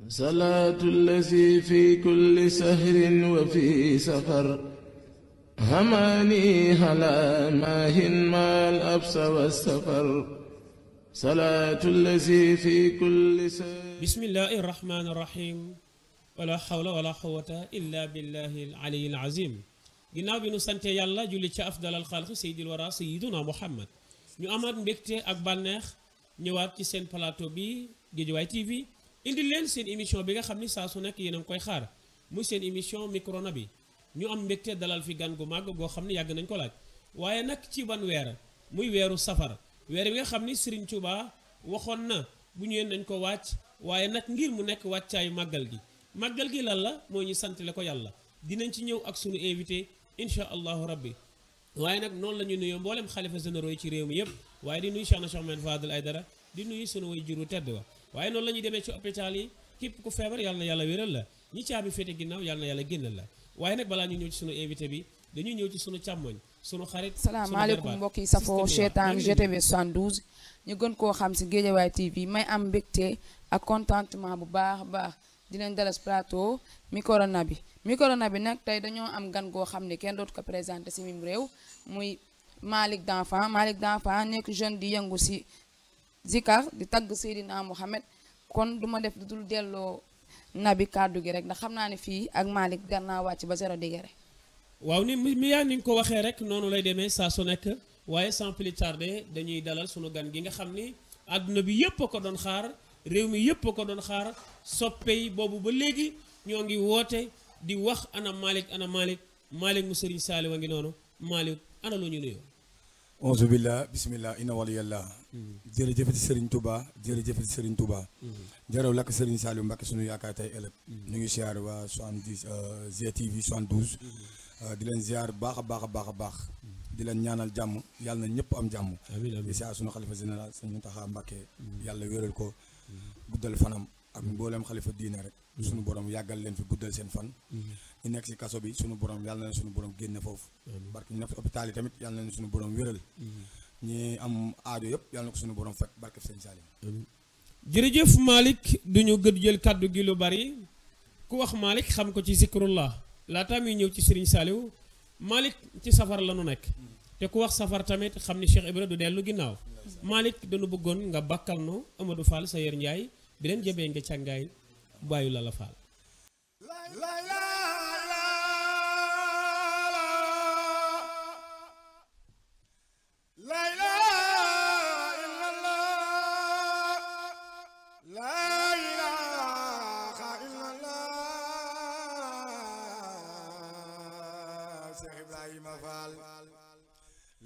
صلاة الذي في كل سهر وفي سفر هماني هلا ماهن ما الأبس والسفر صلاة الذي في كل سهر. بسم الله الرحمن الرحيم ولا حول ولا قوة إلا بالله العلي العظيم. ginnaaw bi nu sante yàlla julli ci afdalal xalq seydil wara seyduna muhammad ñu amaat mbégte ak bànneex ñëwaat ci seen plateau bi Guédiawaye TV indi leen seen émission bi nga xam ni saa su nekk yéen a ngi koy xaar muy seen émission Micro-na bi ñu am mbégte dalal fi gan gu màgg goo xam ni yàgg nañ ko laaj waaye nag ci ban weer muy weeru safar weer bi nga xam ni Serigne Touba waxoon na bu ñëwee nañ ko wàcc waaye nag ngir mu nekk wàccaayu màggal gi lan la moo ñu santale ko yàlla dinañ ci ñëw ak sunu invité incha allahu rabbi waaye nag noonu la ñu nuyoo mboolem xalifa généraux yi ci réew mi yëpp waaye di nuyu Cheikh na Cheikh Ahmed Fadel Aïdara di nuyu sunu way juru tedd wa waaye noonu la ñuy demee ci hôpital yi képp ku feebar yàlla na yàlla wéral la ñi caabi féete ginnaaw yàlla na yàlla génnal la waaye nag balaa ñu ñëw ci sunu invité bi dañuy ñëw ci sunu càmmoñ sunu xarit. salaamaaleykum mbokk yi safoo seetaan GTV 72 ñu gën koo xam si Guédiawaye TV may am mbégte ak contentement bu baax a baax di leen dalal plateau Micro-na bi nag tey dañoo am gan goo xam ne kenn dootu ko présenté si mim réew muy Malick Danfan nekk jeune di yëngu si zikar di tagg Seydina Mohamed kon duma def dul delloo nabi kàddu gi rek ndax xam naa ne fii ak Malick gar naa wàcc ba 0 degré. waaw ni yaa ni nga ko waxee rek noonu lay demee saa su nekk waaye sans plus tarder dañuy dalal sunu gan gi nga xam ni àdduna bi yëpp a ko doon xaar réew mi yëpp a ko doon xaar soppey boobu ba léegi ñoo ngi woote di wax ana Malick mu Serigne Saliou a ngi noonu Malick ana lu ñu nuyoo. auzu billah bismillah inna waliyallah jërëjëfati Serigne Touba jaraw lakk Serigne Saliou Mbacké sunu yaakaar tey ëllëg ñu ngi siyaar waa 70 GTV 72 di leen ziar baax a baax di leen ñaanal jàmm yàlla na ñëpp am jàmm di siyaar sunu xalifa général Serigne Mountakha Mbacké yàlla wéral ko guddal fanam ak mboolem xalifa diine rek sunu borom yàggal leen fi guddal seen fan ñu nekk si kaso bi sunu borom yàlla na leen sunu borom génne foofu barke ñu nekk si hôpital yi tamit yàlla na leen sunu borom wéral ñi am aajo yëpp yàlla na ko sunu borom faj barke sëñ Salim. jërëjëf Malick duñu gëd jël kàddu gi lu bari ku wax Malick xam ko ci zikrullah laata muy ñëw ci Serigne Saliou Malick ci safar la nu nekk te ku wax safar tamit xam ni Cheikh Ibra du dellu ginnaaw Malick dañu bëggoon nga bakkal no Amadou Fall sa yer Ndiaye bi leen jëbee nga càngaay bàyyu la faal.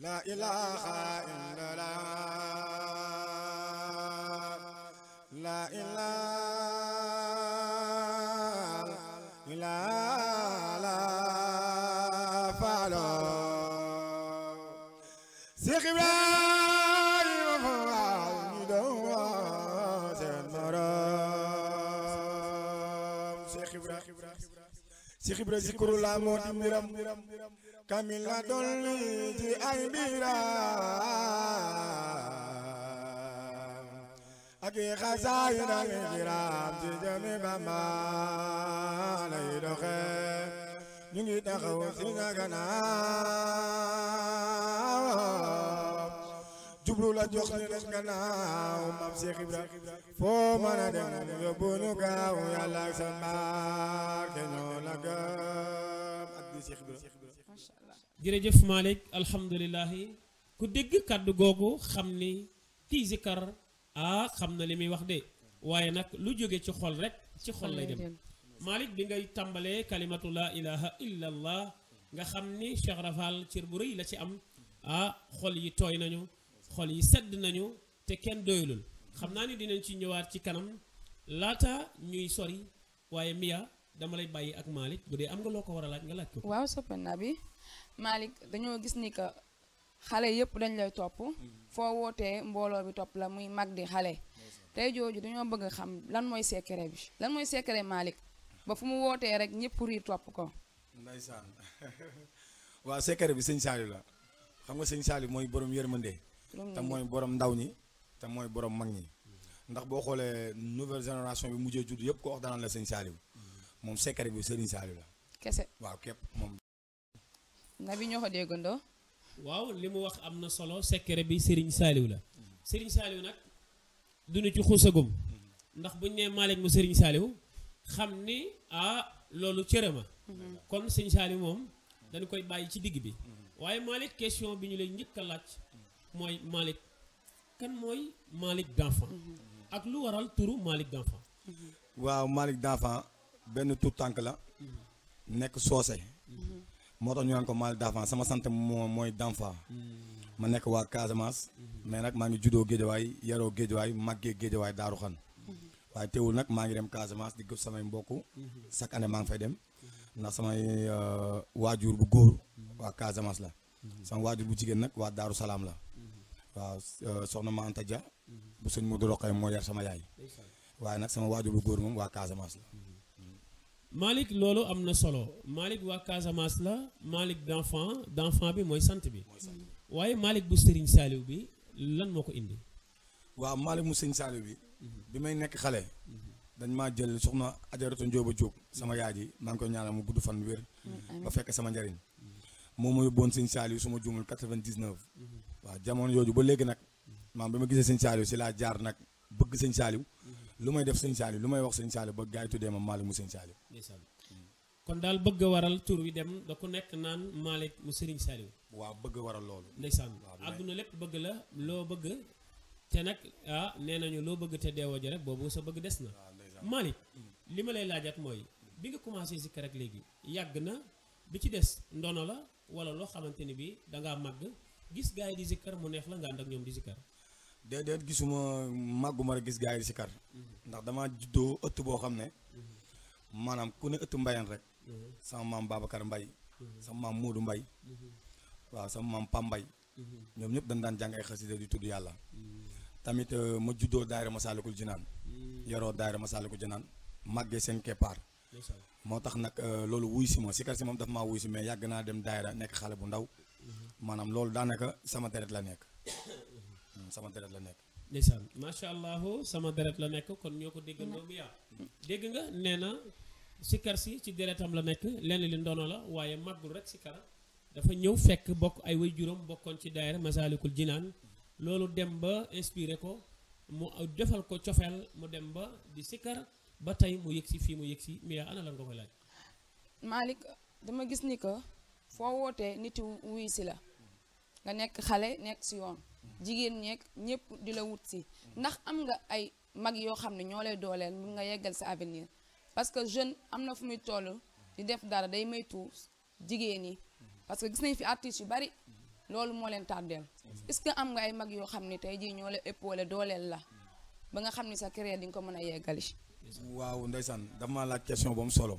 La ilaha illallah la ilaha illallah falo Cheikh Ibrahima Fall ñu doon seen morom Cheikh Ibrahima zikrullah moo di mbiram kamil la dolli ci ay mbiram ak xasaayid al kiram ci jëmi Bamba lay doxe ñu ngi taxaw ci nga gannaaw jublu la jox ni des gannaaw maam Cheikh Ibra foo mën a dem yóbbu ñu gaaw yàlla ak sa barke ñoo la gëm ak di Cheikh Ibra. jërëjëf Malick alhamdulilahi ku dégg kàddu googu xam ni kii zikar xam na li muy wax de waaye nag lu jóge ci xol rek ci xol lay dem Malick bi ngay tàmbalee kalimatu la ilaha illallah nga xam ni Cheikh Rafal cër bu rëy la ci am xol yi tooy nañu xol yi sedd nañu te kenn doyulul xam naa ni dinañ ci ñëwaat ci kanam laata ñuy sori waaye Mia dama lay bàyyi ak Malick bu dee am nga loo ko war a laaj nga laaj ko. waaw soppe na bi Malick dañoo gis ni que xale yëpp dañ lay topp foo wootee mbooloo bi topp la muy mag di xale tey jooju dañoo bëgg a xam lan mooy secret bi lan mooy secret Malick ba fu mu wootee rek ñëpp riir topp ko. Ndeysaan waaw secret bi sëñ Saliou la xam nga sëñ Saliou mooy borom yërmande te mooy borom ndaw ñi te mooy borom mag ñi ndax boo xoolee nouvelle génération bi mujjee judd yëpp ko wax danaan la sëñ Saliou moom secret bi Serigne Saliou la kese waaw képp moom. Nabi ñoo ko déggandoo. waaw li mu wax am na solo secret bi Serigne Saliou la Serigne Saliou nag duñu ci xuusagum ndax buñ nee Malick mu Serigne Saliou xam ni loolu cërëma kon sëñ Saliou moom dañu koy bàyyi ci digg bi waaye Malick question bi ñu lay njëkk a laaj mooy Malick kan mooy Malick d'enfant ak lu waral turu Malick d'enfant. waaw Malick d'enfant benn tur tànk la nekk soose moo tax ñu naan ko Malick d'enfant sama sant mooy d'enfant ma nekk waa Casamance mais nag maa ngi juddoo Géejawaay yaroo Géejawaay màggee Géejawaay Daaru Xan waaye teewul nag maa ngi dem Casamance di gëstu samay mbokk chaque année maa ngi fay dem ndax samay waajur bu góor waa Casamance la sama waajur bu jigéen nag waa Daaru Salaam la waaw soxna ma Anta Dia bu sëñ Modou Rokhaya moo yar sama yaay waaye nag sama waajur bu góor moom waa Casamance la. Malick loolu am na solo Malick waa Casamance la Malick d'enfant bi mooy sant bi waaye Malick bu Serigne Saliou bi lan moo ko indi. waaw Malick mu sëñ Saliou bi may nekk xale dañ maa jël soxna Ajaratu Njóoba Jóob sama yaay ji maa ngi koy ñaanal mu gudd fan wér ba fekk sama njariñ moom ma yóbboon sëñ Saliou su ma juumul 99 waaw jamono yooju ba léegi nag maam bi ma gisee sëñ Saliou si laa jaar nag bëgg sëñ Saliou lu may def sëñ Saliou lu may wax sëñ Saliou ba gars yi tuddee ma Malick mu sëñ Saliou. kon daal bëgg waral tur wi dem da ku nekk naan Malick mu Serigne Saliou. waaw bëgg waral loolu. ndeysaan àdduna lépp bëgg la loo bëgg te nag nee nañu loo bëgg te deewoo ji rek boobu sa bëgg des na. Malick li ma lay laajaat mooy bi nga commencé zikkar rek léegi yàgg na bi ci des ndono la wala loo xamante ni bi dangaa màgg gis gars yi di zikkar mu neex la nga ànd ak ñoom di zikkar. déedéet gisuma màgguma rek gis gars yi di zikkar ndax damaa juddoo ëtt boo xam ne maanaam ku ne ëtt mbayan rek sama maam Babacar Mbay sama maam Moodu Mbay waaw sama maam Pam Mbay ñoom ñëpp dañ daan jàng ay xasida di tudd yàlla tamit ma juddoo daayira Masaalikul Jinaan yoroo daayira Masaalikul Jinaan màggee seen keppaar moo tax nag loolu wuy si ma sikar si moom dafa maa wuy si mais yàgg naa dem daayira nekk xale bu ndaw maanaam loolu daanaka sama deret la nekk sama deret la nekk ndeysaan macha allah sama deret la nekk kon ñoo ko déggandoo bi yaa dégg nga nee na sikar si ci deretam la nekk lenn li ndono la waaye màggul rek sikar dafa ñëw fekk bokk ay way juróom bokkoon ci daayira Masaalikul Jinaan loolu dem ba inspiré ko mu defal ko cofeel mu dem ba di sikar ba tey mu yëg si fii mu yëg si Mia ana lan nga koy laaj. Malick dama gis ni que foo wootee nit wuy si la nga nekk xale nekk si yoon jigéen ñeek ñëpp di la wut si ndax am nga ay mag yoo xam ne ñoo lay dooleel mun nga yeggal sa avenir parce que jeune am na fu muy toll di def dara day moytu jigéen yi parce que gis nañ fi artistes yu bari loolu moo leen tardeel est-ce que am nga ay mag yoo xam ne tey jii ñoo la épaulé dooleel la ba nga xam ni sa carrière di nga ko mën a yeggali. waaw ndeysaan dafa maa laaj question bu am solo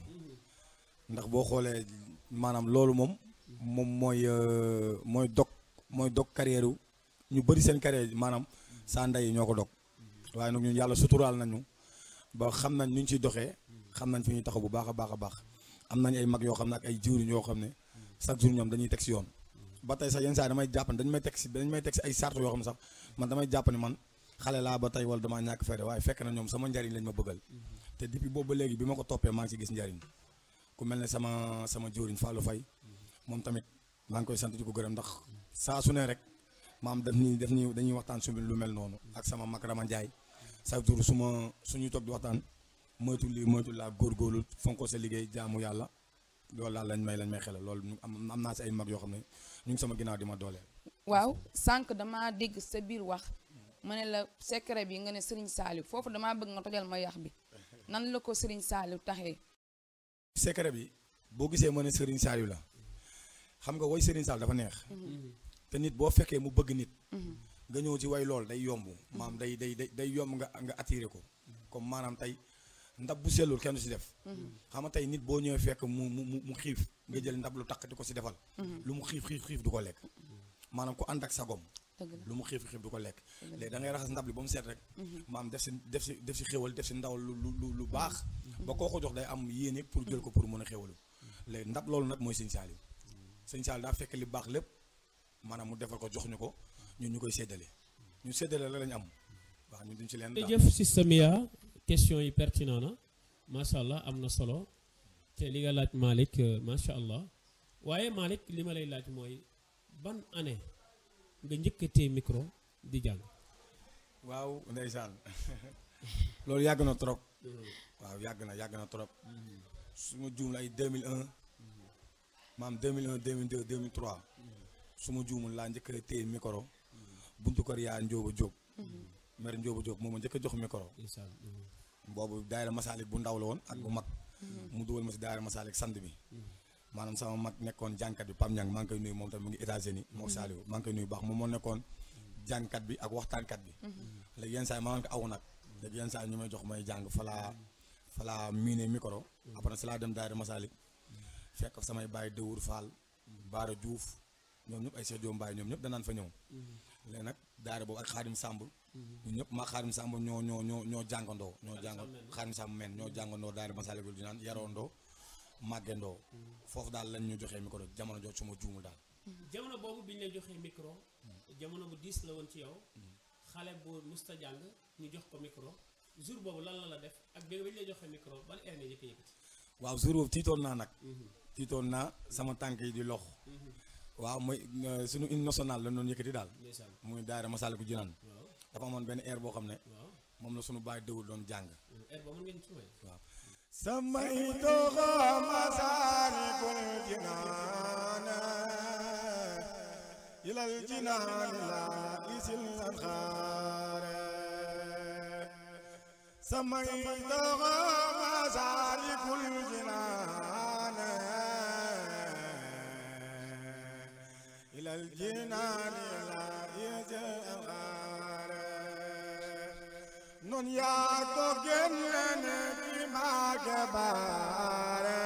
ndax boo xoolee maanaam loolu moom mooy dog carrière ñu bëri seen carrière maanaam saa ndey yi ñoo ko dog waaye nag ñun yàlla suturaal nañu ba xam nañ ñu ciy doxee xam nañ fi ñuy taxaw bu baax a baax a baax am nañ ay mag yoo xam ne ak ay jiwriñ yoo xam ne chaque jour ñoom dañuy teg si yoon ba tey sax yenn saa damay jàpp ne dañ may teg si ay sart yoo xam ne sax man damay jàpp ne man xale laa ba tey wala damaa ñàkk fayda waaye fekk na ñoom sama njariñ lañ ma bëggal te depuis boobu ba léegi bi ma ko toppee maa ngi ci gis njariñ ku mel ne sama jiwriñ Fallou Faye moom tamit maa ngi koy sant di ko gërëm ndax saa su ne rek maam dañuy waxtaan su lu mel noonu ak sama mag Rama Ndiaye chaque jour suñuy toog di waxtaan moytu lii moytu laa góorgóorlu fonko sa liggéey jaamu yàlla loolu daal lañ may xelal loolu am naa si ay mag yoo xam ne ñu ngi sama ginnaaw di ma dooleel. waaw sànq damaa dégg sa biir wax ma ne la secret bi nga ne Serigne Saliou foofu damaa bëgg nga tojal ma yax bi nan la ko Serigne Saliou taxee. secret bi boo gisee ma ne Serigne Saliou la xam nga woy Serigne Saliou dafa neex. te nit boo fekkee mu bëgg nit. nga ñëw ci way lool day yomb maam day yomb nga attiré ko comme maanaam tey ndab bu sellul kenn du si def. xam nga tey nit boo ñëwee fekk mu xiif nga jël ndab lu takk di ko si defal. lu mu xiif du ko lekk. maanaam ku ànd ak sagom. lu mu xiif du ko lekk. léegi da ngay raxas ndab li ba mu set rek. maam def si xéwal def si ndaw lu baax. ba koo ko jox day am yéene pour jël ko pour mën a xéwalu. léegi ndab loolu nag mooy sëñ Saliou. sëñ Saliou daa fekk li baax lépp maanaam mu defal ko jox ñu ko ñun ñu koy séddale ñu séddale la lañu am waaw ñu duñ ci leen jërëjëf système ya question yi pertinent na macha allah am na solo te li nga laaj Malick macha allah waaye Malick li ma lay laaj mooy ban année nga njëkk a téye micro di jàng. waaw ndeysaan loolu yàgg na trop. waaw yàgg na trop. su ma juumul ay 2001 maam 2001 2002 2003 su ma juumul laa njëkk a téye micro buntu kër yaa Njóoba Jóob maire Njóoba Jóob moo ma njëkk a jox micro boobu daayira Masalik bu ndaw la woon ak bu mag mu dugal ma si daayira Masalik sant bi maanaam sama mag nekkoon jànkat bi Pam Ñang maa ngi koy nuyu moom tamit mu ngi États-Unis moo Saliou maa ngi koy nuyu baax moom moo nekkoon jànkat bi ak waxtaankat bi léegi yenn saa yi maa ngi ko aw nag léegi yenn saa yi ñu may jox may jàng falaa miine micro après si laa dem daayira Masalik fekk samay baay Dëwur Fall Baara Diouf ñoom ñëpp ay Cheikh Diom Baye ñoom ñëpp danaan fa ñëw léegi nag daayira boobu ak Xaadim Samb ñun ñëpp maa Xaadim Samb ñoo jàngandoo Xaadim Samb men ñoo jàngandoo daayira Masalikul Jinaan yaroondoo màggendoo foofu daal lañ ñu joxee micro jamono jooju su ma juumul daal jamono boobu bi ñu lay joxee micro jamono bu diis la woon ci yow xale bu musta jàng ñu jox ko micro jour boobu lan la def ak bi ñu lay joxee micro ban heure nga yëkkati waaw jour boobu tiitoon naa nag tiitoon naa sama tànk yi di lox waaw mooy suñu hymne national la doon yëkkati daal muy daayira Masalikul Jinaan dafa amoon benn air boo xam ne moom la suñu baay Dëwul doon jàng air boobu mën ngeen ci may waaw samay doxa Masalikul Jinaan ilal jinaan la isil anxaare samay doxa Masalikul Jinaan ilal jinaan la isil anxaare non yaa ko génne ci Mbàkke baare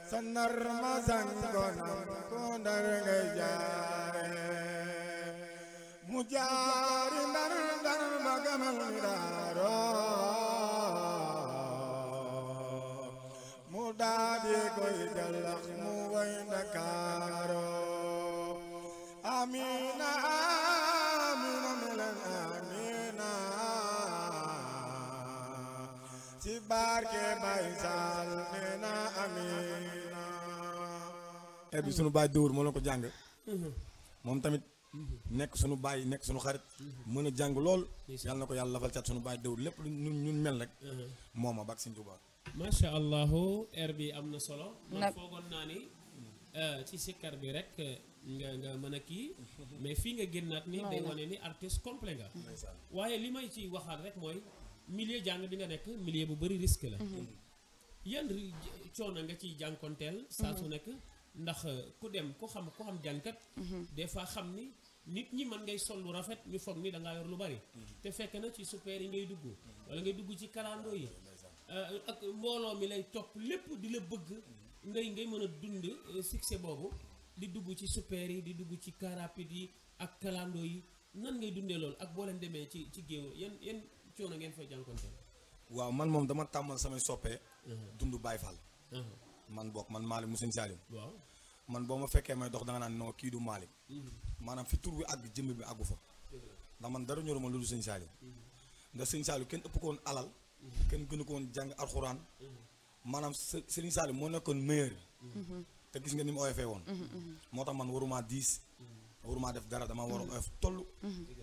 sa nar ma sangonam ko ndar ngay jaare mu jaari ndar ma gamal mi daaro mu daadi koy jalax mu way Ndakaaro amina amina melan amina ci barke Baay Saal neena amina air bi sunu baay Dëwur moo la ko jàng moom tamit nekk sunu baay nekk sunu xarit mën a jàng lool yàlla na ko yàlla lafal cat sunu baay Dëwur lépp lu ñun mel rek mooma bak Sëñ Tuubaa macha allahu air bi am na solo man foogoon naa ni ci sikkar bi rek nga mën a kii mais fii nga génnaat ni day wane ni artiste complet nga waaye li may ci waxaat rek mooy milieu jàng bi nga nekk milieu bu bëri risque la yan coono nga ciy jànkonteel saa su nekk ndax ku dem ku xam jàngkat des fois xam ni nit ñi mën ngay sol lu rafet ñu foog ni da ngaa yor lu bari te fekk na ci super yi ngay dugg wala ngay dugg ci kalandoo yi ak mbooloo mi lay topp lépp di la bëgg ngay mën a dund succès boobu di dugg ci super yi di dugg ci car rapide yi ak kalandoo yi nan ngay dundee loolu ak boo leen demee ci géew yan coono ngeen fay jànkonteel waaw man moom dama tàmmal samay soppee dund Baay Faal man bokk man Malick mu Sëñ Saaliw waaw man boo ma fekkee may dox da nga naan non kii du Malick maanaam fi tur bi àgg jëmm bi àggu fa ndax man dara ñoruma lu dul Sëñ Saaliw ndax Sëñ Saaliw kenn ëpp ko woon alal kenn gënu ko woon jàng alxuraan maanaam Sëñ Saaliw moo nekkoon meilleur te gis nga ni mu oyofee woon moo tax man warumaa diis warumaa def dara dama war a oyof toll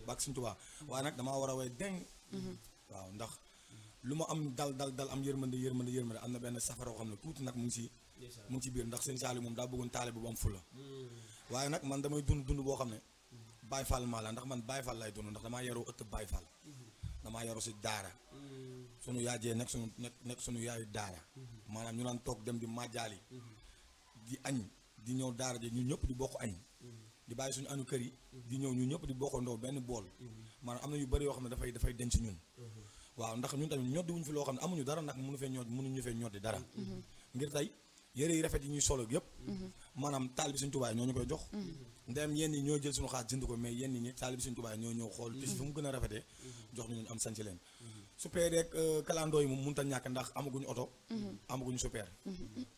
bak Sëñ Tuubaa waaye nag damaa war a way deng waaw ndax lu ma am dal am yërmande am na benn safara xam ne tuuti nag mu ngi ci biir ndax Sëñ Saaliw moom daa bëggoon taale bu am fula waaye nag man damay dund boo xam ne Baay Faal maa la ndax man Baay Faal lay dund ndax damaa yaroo ëtt Baay Faal damaa yaroo si daara sunu yaajee nekk sunu yaayu daara maanaam ñu naan toog dem di màjjaali di añ di ñëw daara ji ñu ñëpp di bokk añ di bàyyi suñu añu kër yi di ñëw ñu ñëpp di bokkandoo benn bool maanaam am na yu bëri yoo xam ne dafay denc ñun waaw ndax ñun tamit ñoddi wuñ fi loo xam ne amuñu dara nag mënuñu fee ñoddi dara ngir tey yére yi rafet yi ñuy solo yëpp maanaam taal bi Sëñ Tuubaa ñoo ñu koy jox ndem yenn yi ñoo jël suñu xaalis jënd ko mais yenn ñi taal bi Sëñ Tuubaa ñoo ñëw xool ci fu mu gën a rafetee jox ñu am sanc leen super rek kalandoo yi moom mënut a ñàkk ndax amaguñu oto amaguñu super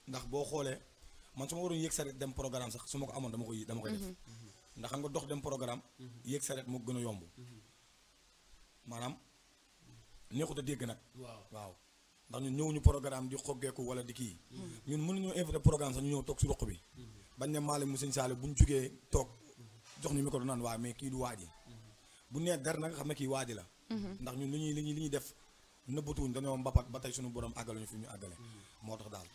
ndax boo xoolee man su ma waroon yéeg saret dem programme sax su ma ko amoon dama koy def ndax xam nga dox dem programme yéeg saret moo gën a yomb maanaam neexut a dégg nag. waaw ndax ñun ñëwuñu programme di xoggeeku wala di kii. ñun mënuñoo invité programme sax ñu ñëw toog si roq bi. bañ ne Malick mu sëñ Saliou bu ñu jugee toog jox ñu micro naan waa mais kii du waaji bu nee dara nag xam ne kii waaji la. ndax ñun li ñuy def nëbbatuwuñ dañoo mbapat ba tey suñu borom àggaluñu fi ñu àggale. moo tax daal.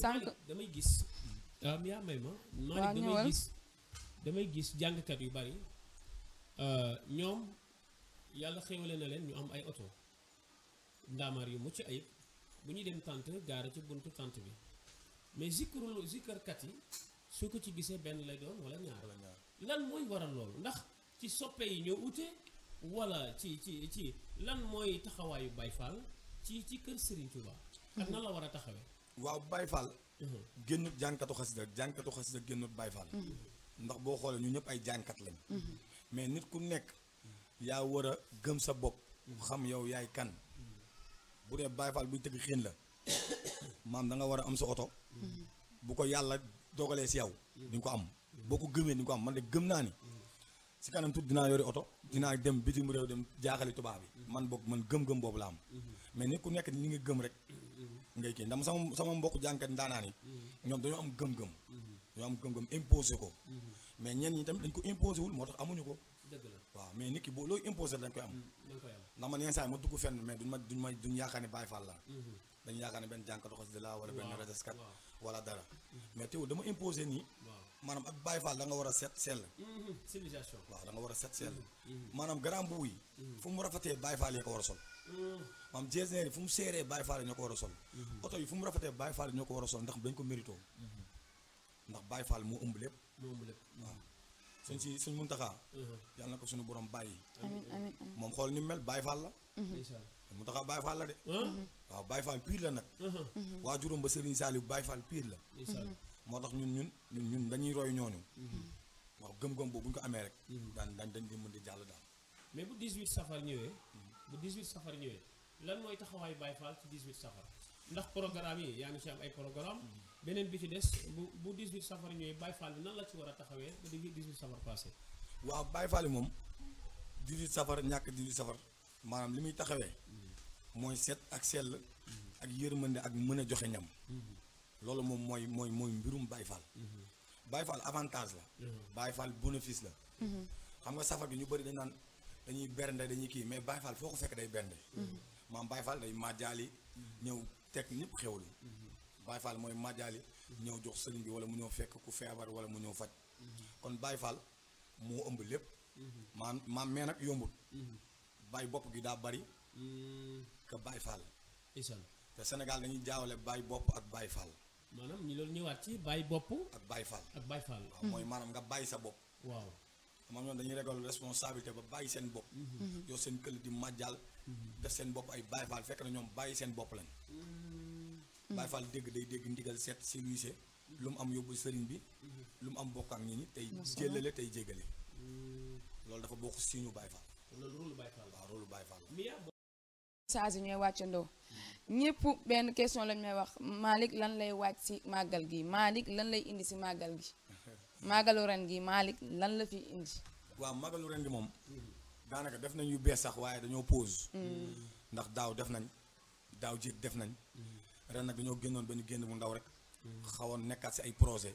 sànq damay gis. yaa may ma. Malick damay gis jàngkat yu bari ñoom yàlla xéwale na leen ñu am ay oto ndaamaar yu mucc ayib bu ñuy dem tànt gaara ci buntu tànt bi mais zikkarkat yi soo ko ci gisee benn lay doon wala ñaar lan mooy waral loolu ndax ci soppe yi ñoo ute wala ci lan mooy taxawaayu Baye Fall ci kër Serigne Touba ak nan la war a taxawee. waaw Baye Fall génnut jànkatu xasida génnut Baye Fall ndax boo xoolee ñu ñëpp ay jànkat lañ mais nit ku nekk yaa war a gëm sa bopp xam yow yaay kan bu dee Baye Fall buy tëgg xiin la maam da nga war a am sa oto bu ko yàlla dogalee si yow di nga ko am boo ko gëmee di nga ko am man de gëm naa ni si kanam tuuti dinaa yori oto dinaa dem bitim réew dem jaaxali tubaab bi man boog man gëm-gëm boobu la am mais nit ku nekk ni nga gëm rek ngay kii ndax sama mbokk jànkat ndaanaan yi ñoom dañoo am gëm-gëm imposé ko mais ñenn ñi tamit dañ ko imposé wul moo tax amuñu ko. dëgg la waaw mais nit ki boo looy imposé dañ koy am. ndax man yenn saa yi ma dugg fenn mais duñ yaakaar ne Baye Fall la dañu yaakaar ne benn jànkatu xasida la wala benn rajaskat wala dara mais teewul dama imposé nii maanaam ak Baye Fall da nga war a set sell civilisation waaw da nga war a set sell maanaam grand bu yi fu mu rafetee Baye Fall yi ko war a sol maanaam jeesneer yi fu mu seeree Baye Fall yi ñoo ko war a sol oto yi fu mu rafetee Baye Fall yi ñoo ko war a sol ndax dañ ko mérito ndax Baye Fall moo ëmb lépp waaw suñ Muntaxa yàlla na ko suñu borom bàyyi moom xool ni mel Baye Fall la Muntaxa Baye Fall la de waaw Baye Fall pire la nag waa juróom ba Serigne Saliou Baye Fall pire la moo tax ñun dañuy roy ñooñu waaw gëm-gëm boobu bu ñu ko amee rek dañ di mën di jàll daal mais bu 18 safar ñëwee lan mooy taxawaayu Baye Fall ci 18 safar ndax programme yi yaa ngi ci am ay programme beneen bi ci des bu 18 safar ñëwee Baye Fall bi nan la ci war a taxawee ba 18 safar passé waaw Baye Fall yi moom 18 safar ñàkk 18 safar maanaam li muy taxawee mooy set ak sell ak yërmande ak mën a joxe ñam loolu moom mooy mbirum Baye Fall Baye Fall avantage la Baye Fall bénéfice la xam nga safar gi ñu bëri dañ naan dañuy bernde dañuy kii mais Baye Fall foo ko fekk day bernde maam Baye Fall day màjjaali ñëw teg ñëpp xewlu Baye Fall mooy màjjaali ñëw jox sëriñ bi wala mu ñëw fekk ku feebar wala mu ñëw faj kon Baye Fall moo ëmb lépp maam mais nag yombul Baye bopp gi daa bari que Baye Fall te Sénégal dañuy jaawale Baye bopp ak Baye Fall maanaam ñi loolu ñëwaat ci Baye bopp ak Baye Fall waaw mooy maanaam nga bàyyi sa bopp waaw maanaam ñoom dañuy régal responsabilité ba bàyyi seen bopp yow seen këll di màjjal def seen bopp ay Baye Fall fekk na ñoom bàyyi seen bopp lañ Baye Fall day dégg ndigal seet si luise lu mu am yóbbu sëriñ bi lu mu am bokk ak ñi ni tey jëlale tey jégale loolu dafa bokk si ñu Baye Fall loolu rôle Baye Fall waaw rôle Baye Fall saa si ñooy wàccandoo ñëpp benn question lañ may wax Malick lan lay wàcc si màggal gi Malick lan lay indi si màggal gi màggalu ren gi Malick lan la fi indi waaw màggalu ren gi moom daanaka def nañ yu bees sax waaye dañoo pause ndax daaw jéeg def nañ ren nag dañoo génnoon ba ñu génn bu ndaw rek xawoon nekkaat si ay projet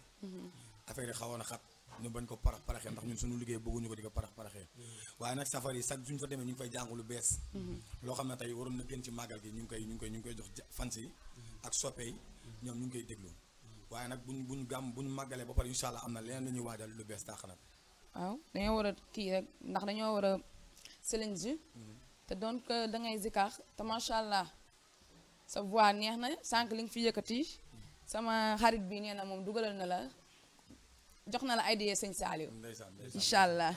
affaire yi xawoon a xat ñu bañ ko paraxee ndax ñun suñu liggéey bëgguñu ko di ko paraxee waaye nag safar yi sax suñ fa demee ñu ngi fay jàng lu bees loo xam ne tey waroon na gën ci màggal gi ñu ngi koy jox fans yi ak soppe yi ñoom ñu ngi koy déglu waaye nag buñ màggalee ba pare incha allah am na leneen lu ñuy waajal lu bees taax nag waaw dañoo war a kii rek ndax dañoo war a challenge te donc da ngay zikar te macha allah sa voix neex na sànq li nga fi yëkkati sama xarit bi nee na moom dugalal na la jox na la ay idée sëñ Saliou incha allah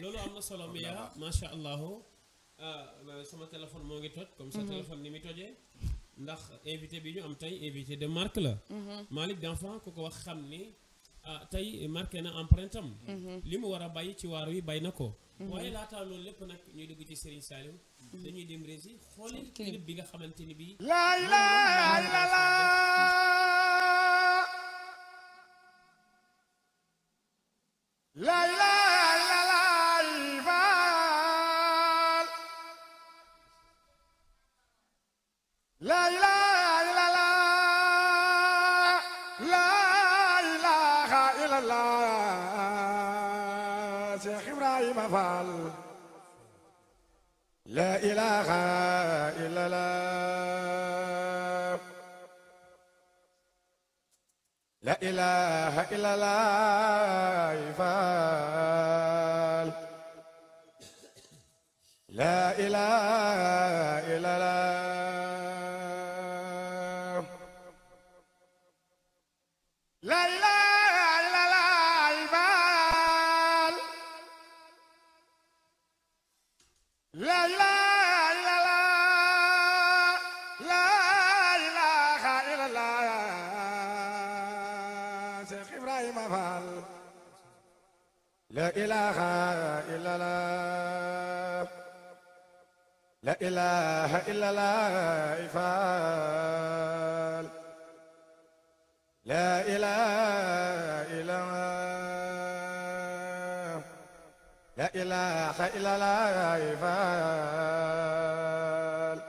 loolu am na solo Mia macha allah sama téléphone moo ngi toj comme sa téléphone ni muy tojee ndax invité bi ñu am tey invité de marque la Malick d'enfant ku ko wax xam ni tey marqué na empreinte am li mu war a bàyyi ci waar wi bay na ko waaye laataa loolu lépp nag ñuy dugg ci Serigne Saliou dañuy dem rési xooli clip bi nga xamante ni bii la ilaha illallah la ilaha illallah la ilaha illallah la ilaha illallah Cheikh Ibrahima Fall la ilaha illallah la ilaha illallah Fall la ilaha illallah la ilaha illallah Fall la ilaha illallah la ilaha illallah Cheikh Ibrahima Fall la ilaha illallah la ilaha illallah Fall la ilaha illallah la ilaha illallah Fall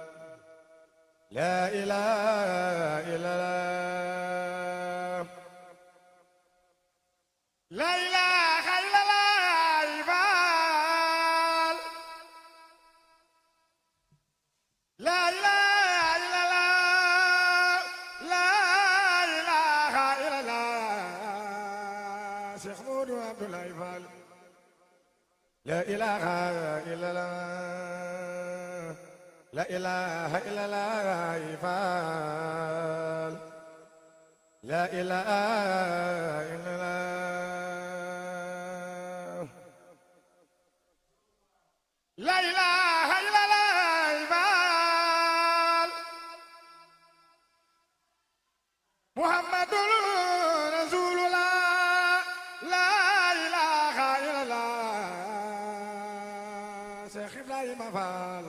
la ilaha illallah la ilaha illallah Fall la ilaha illallah la ilaha illallah Cheikh Modou Abdoulaye Fall la ilaha illallah la ilaha illallah Fall la ilaha illallah la ilaha illallah Fall Muhammadur Rasulullah la ilaha illallah Cheikh Ibrahima Fall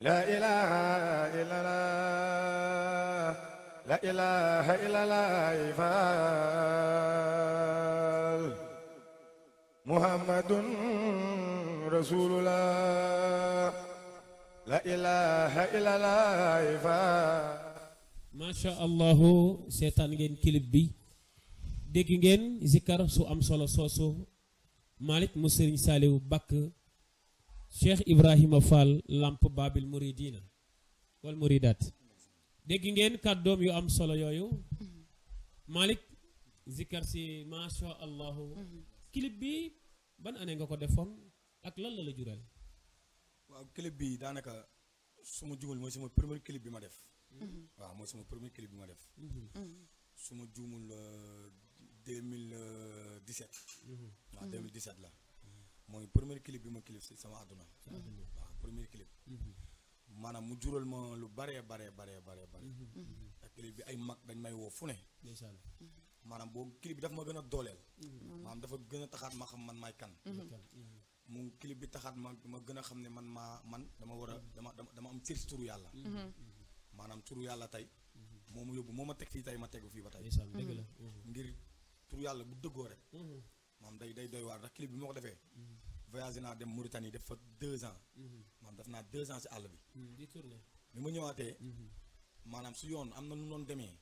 la ilaha illallah la ilaha illallah Fall Muhammadun Rasulullah la ilaha illallah Fall macha allahu seetaan ngeen clip bi dégg ngeen zikkar su am solo soosu Malick mu Sëriñ Saaliwu Bakk Cheikh Ibrahima Fall Lamp Babil Muridina wal Muridat dégg ngeen kàddoom yu am solo yooyu Malick zikkar si macha allahu clip bi ban année nga ko defoon ak lan la la jural. waaw clip bi daanaka su ma juumul mooy sama premier clip bi ma def. waaw mooy sama premier clip bi ma def. su ma juumul 2017. waaw 2017 la. mooy premier clip bi ma clip si sama àdduna. waaw premier clip. maanaam mu jural ma lu bare. ak clip bi ay mag dañ may woo fu ne. maanaam boobu clip bi dafa ma gën a dooleel. maanaam dafa gën a taxaat ma xam man maay kan. mu clip bi taxaat ma gën a xam ne man dama war a dama am cër si turu yàlla. maanaam turu yàlla tey. moo ma yóbbu moo ma teg fii tey ma tegu fii ba tey. ngir turu yàlla bu dëggoo rek. maanaam day doy waar ndax clip bi moo ko defee. voyagé naa dem Mauritanie def fa 2 ans. maanaam def naa 2 ans si àll bi. bi ma ñëwaatee. maanaam su yoon am na nu noonu demee.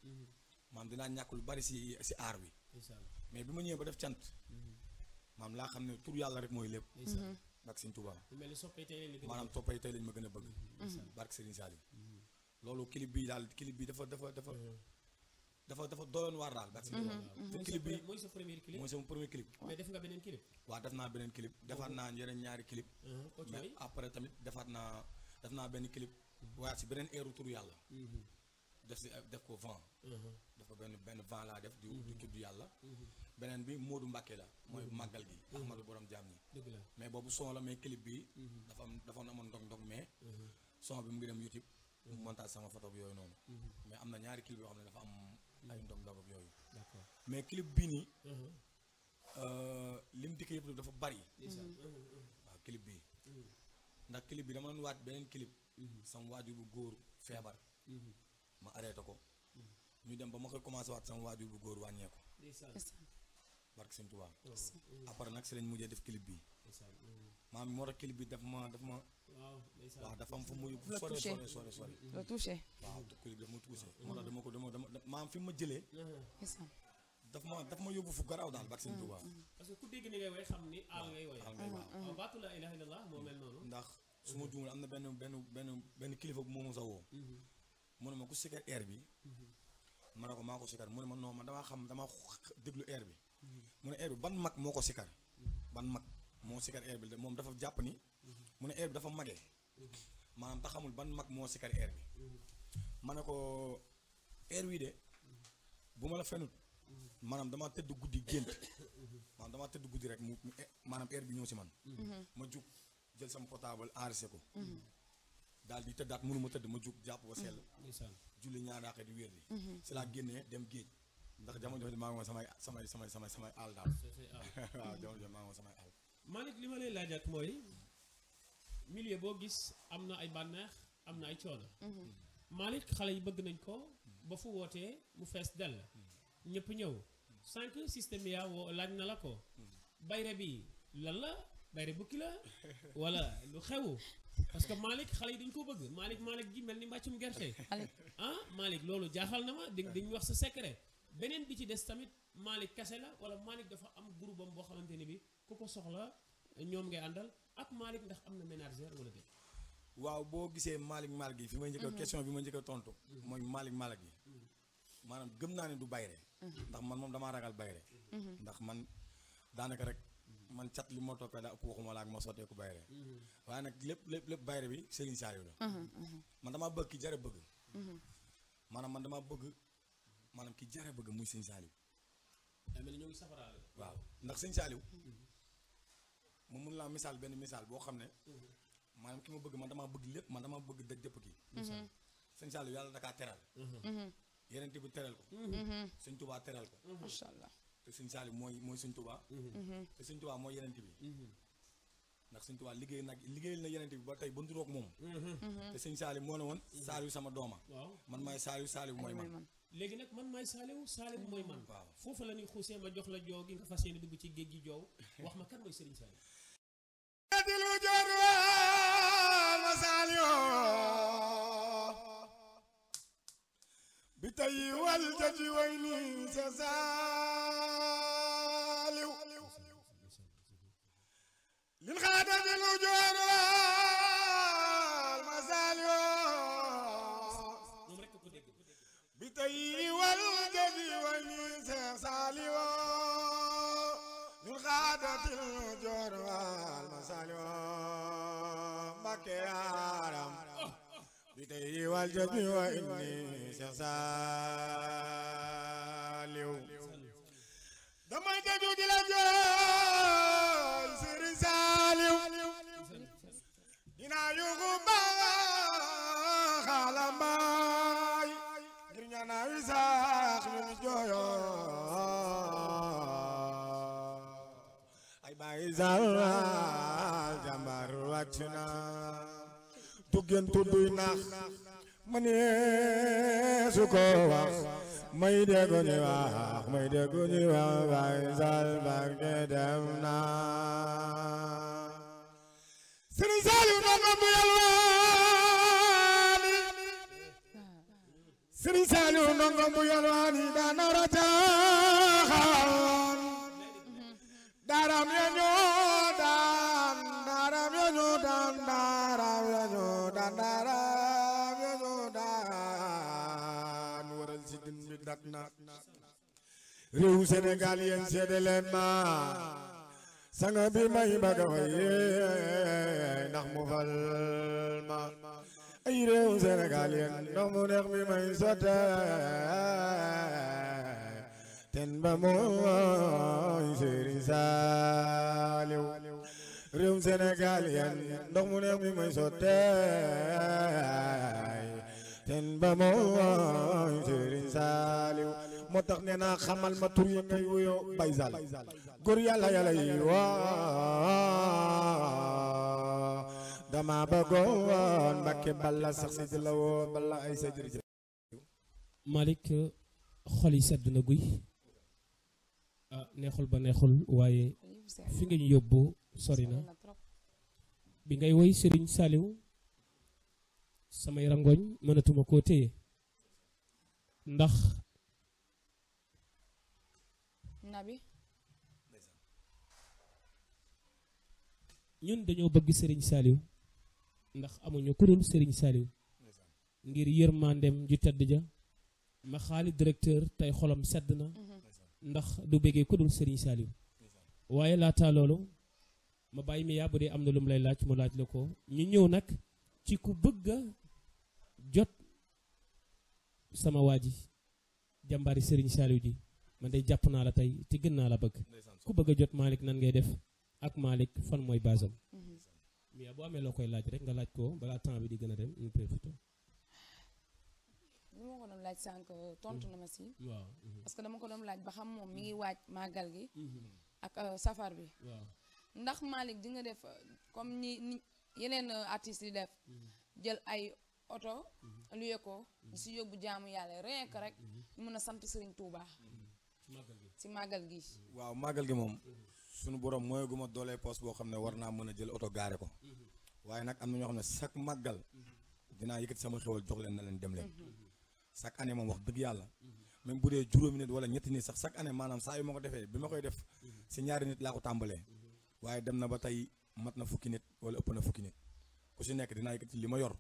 maanaam dinaa ñàkk lu bari si aar bi. mais bi ma ñëwee ba def cant. maanaam laa xam ne tur yàlla rek mooy lépp. barke Sëriñ Tuubaa. maanaam toppay tey lañ ma gën a bëgg. barke Sëriñ Saliou. loolu clip bi daal clip bi dafa doyoon waar daal. barke Sëriñ Tuubaa. te clip bi mooy sama premier clip. mais def nga beneen clip. waaw def naa beneen clip defaat naa yeneen ñaari clip. mais après tamit def naa benn clip. waaye si beneen eeru tur yàlla. def ko vent. dafa benn vent laa def di tudd yàlla. beneen bi Modou Mbacke la mooy màggal gi. Ahmadou borom jaam ñi. mais boobu son la mais clip bi. dafa amoon ndog mais. son bi mu ngi dem YouTube. montage sama photo bi yooyu noonu. mais am na ñaari clip yoo xam ne dafa am ay ndog ak yooyu. mais clip bii nii. lim dikk yëpp dafa bari. waaw clip bii. ndax clip bi dama doon waaj beneen clip. sama waajur bu góor feebar. ma arrêté ko. ñu dem ba ma koy commencé waat sama waajur bu góor wàññeeku. barke Sëriñ Tuubaa. après nag si lañ mujjee def clip bi. maam moo tax clip bi daf ma waaw dafa am fu muy sori la touché waaw clip daf ma touché moo tax dama ko dama maam fi ma jëlee daf ma yóbbu fu garaaw daal bak sëñ Tuubaa parce que ku dégg ni ngay way xam ni aal ngay way waaw baatu la ilaha illallah moo mel noonu ndax su ma juumul am na benn kilifa bu moomu sa woo mu ne ma ku sikar air bi ma ne ko maa ko sikar mu ne ma non man damaa déglu air bi mu ne air bi ban mag moo ko sikar ban mag moo sikar air bi moom dafa jàpp ni mu ne air bi dafa magee maanaam ta xamul ban mag moo sikar air bi ma ne ko air wi de bu ma la fenut maanaam damaa tëdd guddi gént maanaam damaa tëdd guddi rek mu maanaam air bi ñëw si man ma jug jël sama portable enregistré ko daal di tëddaat mënu ma tëdd ma jug jàpp ba sell julli ñaar daaqee di wér di si laa génnee dem géej ndax jamono jooju maa ngi woon samay àll daal waaw jamono jooju maa ngi woon samay àll Malick li ma lay laajaat mooy milieu boo gis am na ay bànneex am na ay coono Malick xale yi bëgg nañ ko ba fu wootee mu fees dell ñëpp ñëw sànq système yaa woo laaj na la ko bayre bi lan la bayre bukki la wala lu xew parce que Malick xale yi dañ ko bëgg Malick ji mel ni mbàccum gerte ah Malick loolu jaaxal na ma dañuy wax sa secret beneen bi ci des tamit Malick kase la wala Malick dafa am groupe am boo xamante ni bi ku ko soxla ñoom ngay àndal ak Malick ndax am na ménagère wala déet waaw boo gisee Malick gi fi may njëkk question bi ma njëkk a tontu mooy Malick gi maanaam gëm naa ne du bayre ndax man moom damaa ragal bayre ndax man daanaka rek man cat li ma toppee daa ëpp waxuma laa ak ma sotteeku bayre waaye nag lépp bayre bi Serigne Saliou la man damaa bëgg ki jare bëgg maanaam man damaa bëgg maanaam ki jare bëgg muy Serigne Saliou ñoo ngi safaraale waaw ndax Serigne Saliou mu mun laa misaal benn misaal boo xam ne maanaam ki ma bëgg man damaa bëgg lépp man damaa bëgg dëgg dëpp kii Serigne Saliou yàlla dakaa teral yeneen bi teral ko Sëñ Tuubaa teral ko macha allah te Sëñ Saliou mooy Sëñ Tuubaa te Sëñ Tuubaa mooy yeneen bi ndax Sëñ Tuubaa liggéeyal na yeneen bi ba tey ba nduroog moom te Sëñ Saliou moo ne woon Saliou sama dooma man maay Saliou mooy man léegi nag man maay Saliou mooy man waaw foofu la ñuy xuusee ma jox la joow gi nga fas yéene dugg ci géej gi joow wax ma kan mooy Serigne Saliou bi tey wal jaji way ni sa Saliou lin xaata di lu joor wal ma Saliou moom rek ko dégg bi tey wal jaji way ni sa Saliou lin xaata di lu joor wal ma Saliou Mbakke yaaram bi tey wal jaji way ni sa Saliou damay déglu di la jooy Serigne Saliou dinaa yugu baax xaala mbaay ngir ñaanaawi saax ñu ni jooyo ay baay sal jàmbar wàcc na tuggeen tudduy nax ma ne su ko wax may déggu ñu wax baay sal barke dem na Serigne Saliou ndongo bu yalwaani Serigne Saliou ndongo bu yalwaani daana rataaxaan daaram ya ñoo daan waral si din bi dak na réew Sénégal yéen seede leen ma sanga bi may bëgg a waye ndax mu fal ma ay réew Sénégal yéen ndax mu neex mi may sotte ten ba mooy Serigne Saliou réew Sénégal yéen ndax mu neex mi may sotte ten ba mooy Serigne Saliou moo tax nee naa xamal ma tur yi ngay wuyoo Baye Sall góor yàlla yi woo dama bëggoon Mbakke balla sax si di la woo balla ay sa jërëjëf Malick xol yi sedd na guy neexul ba neexul waaye fi nga ñu yóbbu sori na bi ngay woy Serigne Saliou samay rangoñ mënatuma koo téye ndax nabi ñun dañoo bëgg Serigne Saliou ndax amuñu ku dul Serigne Saliou ngir yërmandem ju tedd ja ma xaali directeur tey xolam sedd na ndax du bëggee ku dul Serigne Saliou waaye laata loolu ma bàyyi mi yaa bu dee am na lu mu lay laaj mu laaj la ko ñu ñëw nag ci ku bëgg a jot sama waa ji jàmbaari Serigne Saliou ji man day jàpp naa la tey te gën naa la bëgg ku bëgg a jot Malick nan ngay def ak Malick fan mooy basam mi yaa boo amee loo koy laaj rek nga laaj ko balaa temps bi di gën a dem ñu profité li ma ko doon laaj sànq tontu na ma si waaw parce que dama ko doon laaj ba xam moom mi ngi waaj màggal gi ak safar bi waaw ndax Malick di nga def comme ni yeneen artistes yi def jël ay oto luye ko di si yóbbu jaamu yàlla rien que rek mën a sant Serigne Touba si màggal gi waaw màggal gi moom suñu borom mooy gu ma doolee poste boo xam ne war naa mën a jël oto gaare ko waaye nag am na ñoo xam ne chaque màggal dinaa yëkkati sama xewal jox leen na leen dem leen chaque année moom wax dëgg yàlla même bu dee juróomi nit wala ñetti nit sax chaque année maanaam saa yu ma ko defee bi ma koy def si ñaari nit laa ko tàmbalee waaye dem na ba tey mat na fukki nit wala ëpp na fukki nit ku si nekk dinaa yëkkati li ma yor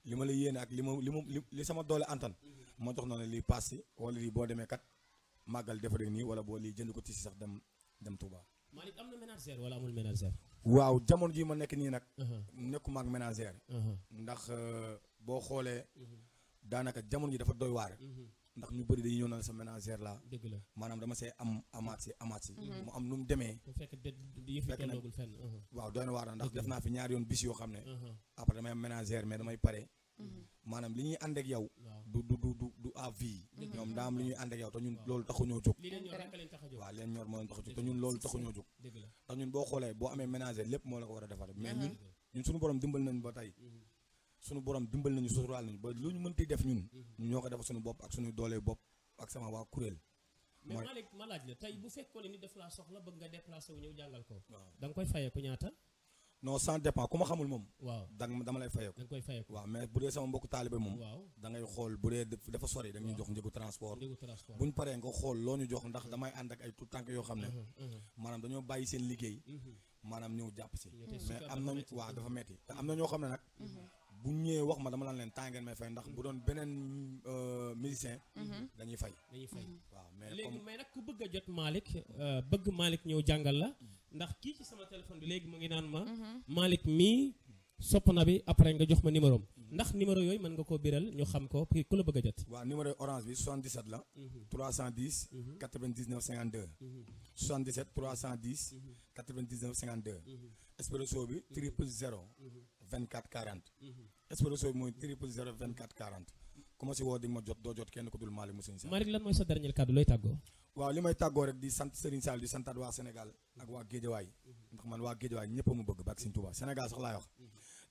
li ma la yéene ak li sama doole antan moo jox na ne lii paas si wala lii boo demee kat màggal defaree nii wala boo lii jënd ko tisi sax dem Touba. Malick am na ménagère wala amul ménagère waaw jamono ji ma nekk nii nag nekkuma ak ménagère ndax boo xoolee daanaka jamono ji dafa doy waar ndax ñu bëri dañuy ñëw na sa ménagère la dëgg la maanaam dama see amaat si mu am nu mu demee fekk yëfi kennoogul fenn waaw doy na waar ndax def naa fi ñaari yoon bis yoo xam ne après damay am ménagère mais damay pare maanaam li ñuy ànd ak yow du à vie ñoom daa am li ñuy ànd ak yow te ñun loolu taxuñoo jóg waaw leen ñor moo leen tax a jóg te ñun loolu taxuñoo jóg ndax ñun boo xoolee boo amee ménagère lépp moo la ko war a defar mais ñun suñu borom dimbal nañu ba tey suñu borom dimbal nañu suturaal nañu ba lu ñu mënti def ñun ñoo ko defal suñu bopp ak suñu doolee bopp ak sama waa kuréel mais Malick ma laaj la tey bu fekkoon ne ni daf laa soxla bëgg nga déplacé wu ñëw jàngal ko da nga koy fayeeku ñaata non sans dépend ku ma xamul moom waaw dama lay fayeeku da nga koy fayeku waaw mais bu dee sama mbokku taalibe moom waaw da ngay xool bu dee dafa sori da ñuy jox njëgu transport bu ñu paree nga xool loo ñu jox ndax damay ànd ak ay tout tànk yoo xam ne maanaam dañoo bàyyi seen liggéey maanaam ñëw jàpp si mais am nañ waaw dafa metti te am na ñoo xam ne nag bu ñëwee wax ma dama lan leen temps ngeen may fay ndax bu doon beneen musicien dañuy fay waaw mais léegi mais nag ku bëgg a jot Malick bëgg Malick ñëw jàngal la ndax kii ci sama téléphone bi léegi mu ngi naan ma Malick mii sopp na bi après nga jox ma numéro am ndax numéro yooyu mën nga koo biral ñu xam ko pour ku la bëgg a jot waaw numéro orange bi 77 la 310 99 52 77 310 99 52 Expresso bi 000 24 40 Expresso bi mooy 000 24 40 ku ma si woo di nga ma jot doo jot kenn ku dul Malick mu Serigne Saliou. Malick lan mooy sa dernier kàddu looy tàggoo waaw li may tàggoo rek di sant Serigne Saliou di santaat waa Sénégal ak waa Guédiawaye ndax man waa Guédiawaye ñëpp a mu bëgg ba ak Serigne Touba Sénégal sax laay wax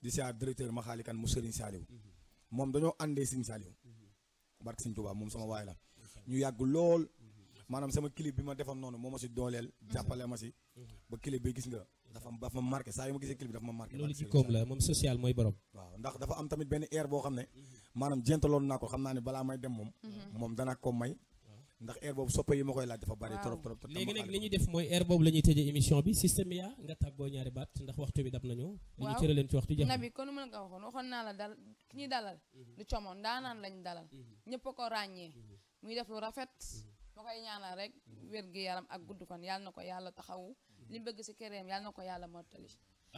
di siyaar directeur ma xaalikan mu Serigne Saliou moom dañoo àndee Serigne Saliou barke Serigne Touba moom sama waay la ñu yàgg lool maanaam sama clip bi ma defoon noonu moo ma si dooleel jàppale ma si ba clip bi gis nga dafa ma marqué saa yu ma gisee clip bi dafa ma marqué loolu jikkoom la moom social mooy borom waaw ndax dafa am tamit benn air boo xam ne maanaam jentaloon naa ko xam naa ne balaa may dem moom dana ko may ndax air boobu soppe yi ma koy laaj dafa bari trop léegi nag li ñuy def mooy air boobu la ñuy tëjee émission bi système ya nga tàggoo ñaari baat ndax waxtu bi dab nañu li ñu cëraleen ci waxtu jeex nabi kon mën nga waxoon naa la dal ki ñuy dalal du comoon daanaan lañ dalal ñëpp a ko ràññee muy def lu rafet ma koy ñaanal rek wér gi yaram ak gudd fan yàlla na ko yàlla taxawu li mu bëgg si këreem yàlla na ko yàlla mottali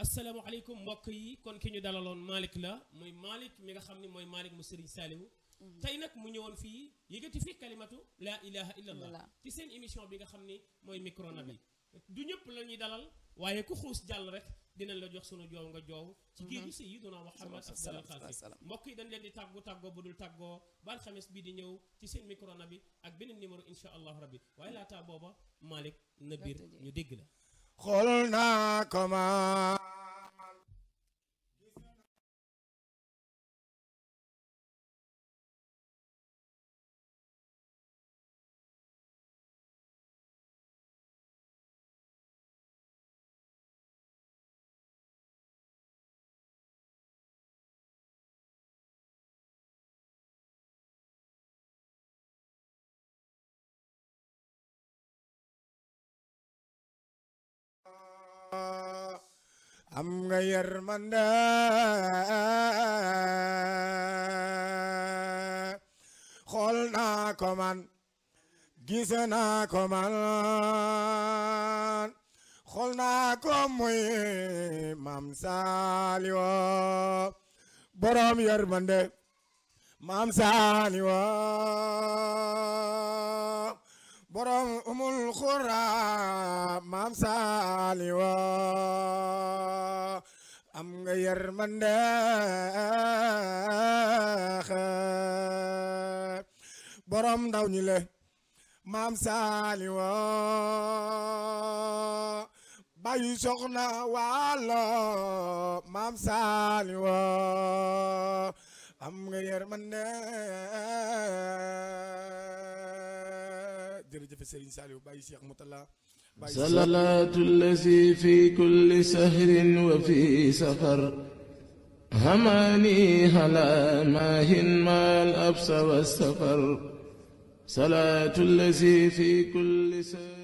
asalaamaaleykum mbokk yi kon ki ñu dalaloon Malick la muy Malick mi nga xam ne mooy Malick mu Serigne Saliou tey nag mu ñëwoon fii yëgati fii kalimatu laa ilaha illallah ci seen émission bi nga xam ni mooy micro nabi du ñëpp la ñuy dalal waaye ku xuus jàll rek dinañ la jox sunu joow nga joow ci géeju sayyiduna Muhammad afdalul xalqi mbokk yi dañ leen di tàggoo bu dul tàggoo ba alxames bii di ñëw ci seen micro nabi ak beneen numéro insha allahu rabbi waaye laataa booba Malick na biir ñu dégg la xool naa ko ma am nga yërmande xool naa ko man gis naa ko man xool naa ko muy Maam Saaliw borom yërmande Maam Saaliw borom umul xura Maam Saaliw am nga yërmande borom ndaw ñi le Maam Saaliw bayu soxna Waalo Maam Saaliw am nga yërmande jërëjëf Serigne Saliou Baye Cheikh Moutalla صلاة الذي في كل سهر وفي سفر هماني هلا ماهن ما الأبس والسفر صلاة الذي في كل سهر